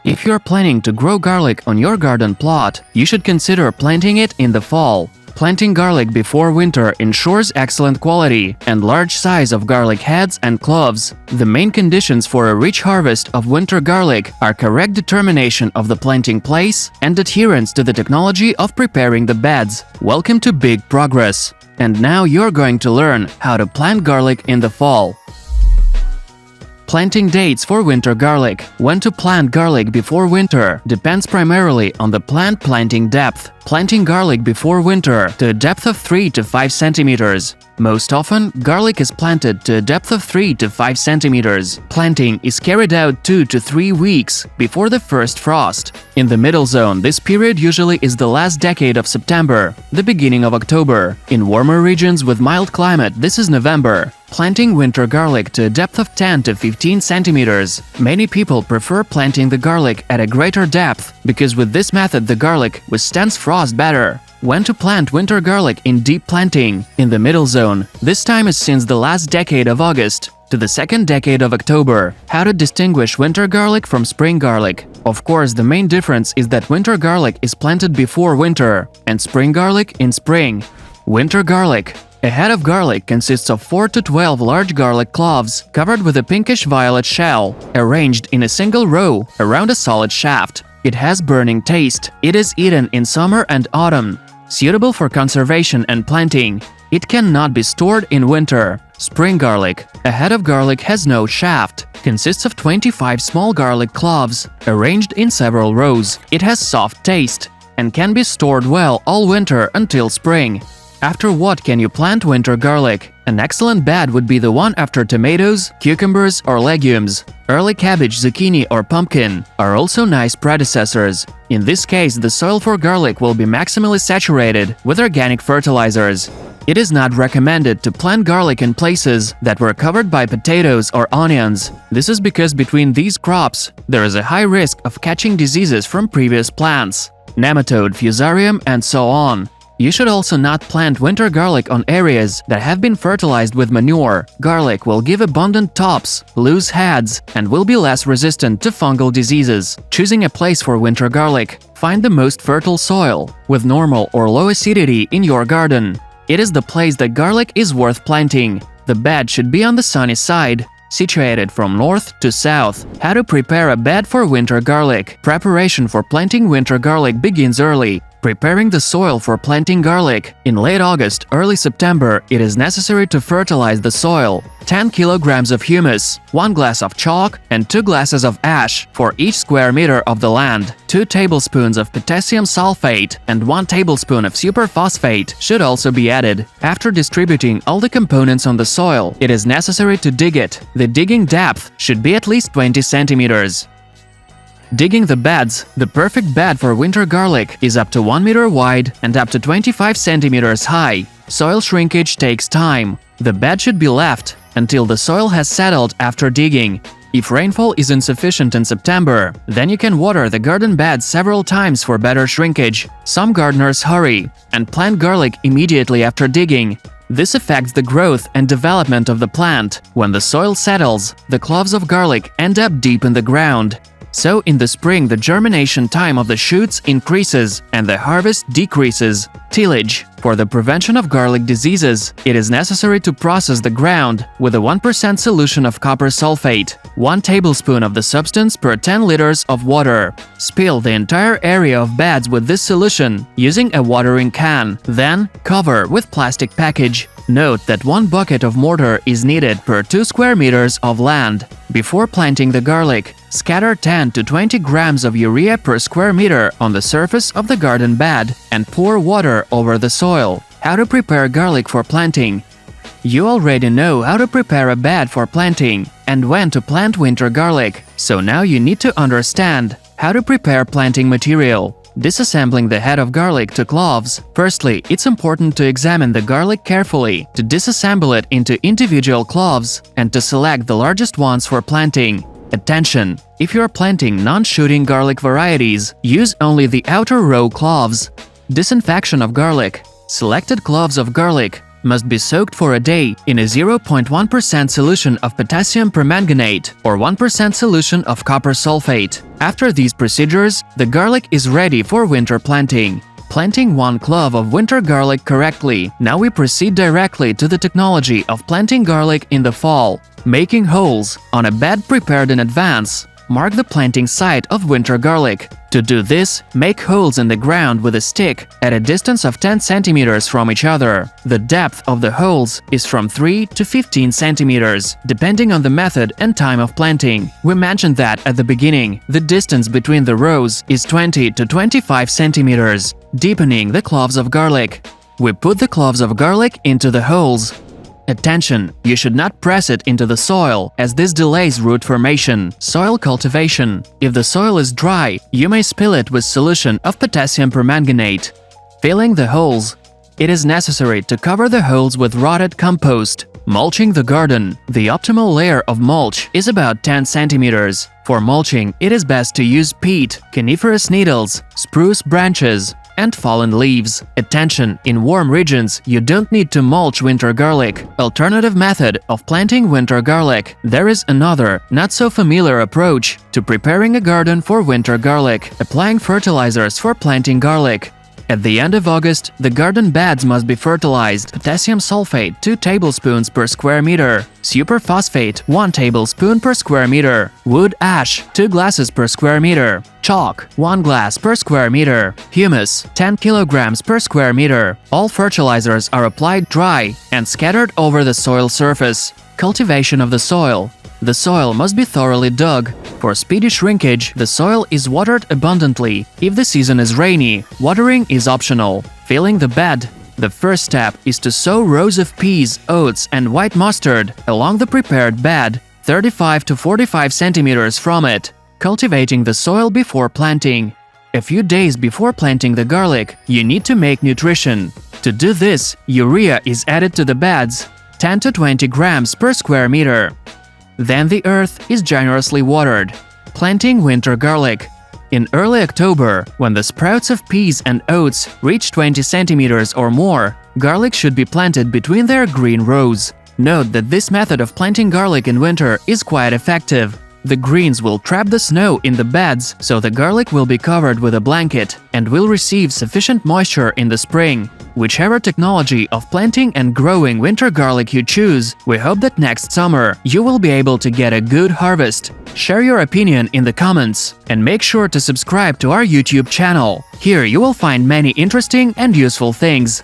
If you're planning to grow garlic on your garden plot, you should consider planting it in the fall. Planting garlic before winter ensures excellent quality and large size of garlic heads and cloves. The main conditions for a rich harvest of winter garlic are correct determination of the planting place and adherence to the technology of preparing the beds. Welcome to Big Progress! And now you're going to learn how to plant garlic in the fall. Planting dates for winter garlic. When to plant garlic before winter depends primarily on the plant planting depth. Planting garlic before winter to a depth of 3 to 5 centimeters. Most often, garlic is planted to a depth of 3 to 5 centimeters. Planting is carried out 2 to 3 weeks before the first frost. In the middle zone, this period usually is the last decade of September, the beginning of October. In warmer regions with mild climate, this is November. Planting winter garlic to a depth of 10 to 15 centimeters. Many people prefer planting the garlic at a greater depth because with this method the garlic withstands frost better. When to plant winter garlic in deep planting? In the middle zone. This time is since the last decade of August to the second decade of October. How to distinguish winter garlic from spring garlic? Of course, the main difference is that winter garlic is planted before winter and spring garlic in spring. Winter garlic. A head of garlic consists of 4 to 12 large garlic cloves covered with a pinkish-violet shell, arranged in a single row around a solid shaft. It has burning taste. It is eaten in summer and autumn. Suitable for conservation and planting. It cannot be stored in winter. Spring garlic. A head of garlic has no shaft. Consists of 25 small garlic cloves, arranged in several rows. It has soft taste and can be stored well all winter until spring. After what can you plant winter garlic? An excellent bed would be the one after tomatoes, cucumbers or legumes. Early cabbage, zucchini or pumpkin are also nice predecessors. In this case, the soil for garlic will be maximally saturated with organic fertilizers. It is not recommended to plant garlic in places that were covered by potatoes or onions. This is because between these crops, there is a high risk of catching diseases from previous plants, nematode, fusarium and so on. You should also not plant winter garlic on areas that have been fertilized with manure. Garlic will give abundant tops, loose heads, and will be less resistant to fungal diseases. Choosing a place for winter garlic. Find the most fertile soil, with normal or low acidity in your garden. It is the place that garlic is worth planting. The bed should be on the sunny side, situated from north to south. How to prepare a bed for winter garlic. Preparation for planting winter garlic begins early. Preparing the soil for planting garlic. In late August, early September, it is necessary to fertilize the soil. 10 kilograms of humus, 1 glass of chalk, and 2 glasses of ash for each square meter of the land. 2 tablespoons of potassium sulfate and 1 tablespoon of superphosphate should also be added. After distributing all the components on the soil, it is necessary to dig it. The digging depth should be at least 20 centimeters. Digging the beds. The perfect bed for winter garlic is up to 1 meter wide and up to 25 centimeters high. Soil shrinkage takes time. The bed should be left until the soil has settled after digging. If rainfall is insufficient in September, then you can water the garden bed several times for better shrinkage. Some gardeners hurry and plant garlic immediately after digging. This affects the growth and development of the plant. When the soil settles, the cloves of garlic end up deep in the ground. So in the spring, the germination time of the shoots increases and the harvest decreases. Tillage. For the prevention of garlic diseases, it is necessary to process the ground with a 1% solution of copper sulfate, 1 tablespoon of the substance per 10 liters of water. Spill the entire area of beds with this solution using a watering can. Then cover with plastic package. Note that 1 bucket of mortar is needed per 2 square meters of land. Before planting the garlic, scatter 10 to 20 grams of urea per square meter on the surface of the garden bed and pour water over the soil. How to prepare garlic for planting. You already know how to prepare a bed for planting and when to plant winter garlic, so now you need to understand how to prepare planting material. Disassembling the head of garlic to cloves. Firstly, it's important to examine the garlic carefully, to disassemble it into individual cloves, and to select the largest ones for planting. Attention! If you are planting non-shooting garlic varieties, use only the outer row cloves. Disinfection of garlic. Selected cloves of garlic must be soaked for a day in a 0.1% solution of potassium permanganate or 1% solution of copper sulfate. After these procedures, the garlic is ready for winter planting. Planting 1 clove of winter garlic correctly. Now we proceed directly to the technology of planting garlic in the fall. Making holes on a bed prepared in advance. Mark the planting site of winter garlic. To do this, make holes in the ground with a stick at a distance of 10 centimeters from each other. The depth of the holes is from 3 to 15 centimeters, depending on the method and time of planting. We mentioned that at the beginning. The distance between the rows is 20 to 25 centimeters. Deepening the cloves of garlic. We put the cloves of garlic into the holes. Attention! You should not press it into the soil, as this delays root formation. Soil cultivation. If the soil is dry, you may spill it with solution of potassium permanganate. Filling the holes. It is necessary to cover the holes with rotted compost. Mulching the garden. The optimal layer of mulch is about 10 centimeters. For mulching, it is best to use peat, coniferous needles, spruce branches, and fallen leaves. Attention! In warm regions, you don't need to mulch winter garlic. Alternative method of planting winter garlic. There is another, not so familiar approach to preparing a garden for winter garlic. Applying fertilizers for planting garlic. At the end of August, the garden beds must be fertilized. Potassium sulfate 2 tablespoons per square meter. Superphosphate 1 tablespoon per square meter. Wood ash 2 glasses per square meter. Chalk 1 glass per square meter. Humus 10 kilograms per square meter. All fertilizers are applied dry and scattered over the soil surface. Cultivation of the soil. The soil must be thoroughly dug. For speedy shrinkage, the soil is watered abundantly. If the season is rainy, watering is optional. Filling the bed. The first step is to sow rows of peas, oats, and white mustard along the prepared bed, 35 to 45 centimeters from it. Cultivating the soil before planting. A few days before planting the garlic, you need to make nutrition. To do this, urea is added to the beds, 10 to 20 grams per square meter. Then the earth is generously watered. Planting winter garlic. In early October, when the sprouts of peas and oats reach 20 centimeters or more, garlic should be planted between their green rows. Note that this method of planting garlic in winter is quite effective. The greens will trap the snow in the beds, so the garlic will be covered with a blanket and will receive sufficient moisture in the spring. Whichever technology of planting and growing winter garlic you choose, we hope that next summer you will be able to get a good harvest. Share your opinion in the comments and make sure to subscribe to our YouTube channel. Here you will find many interesting and useful things.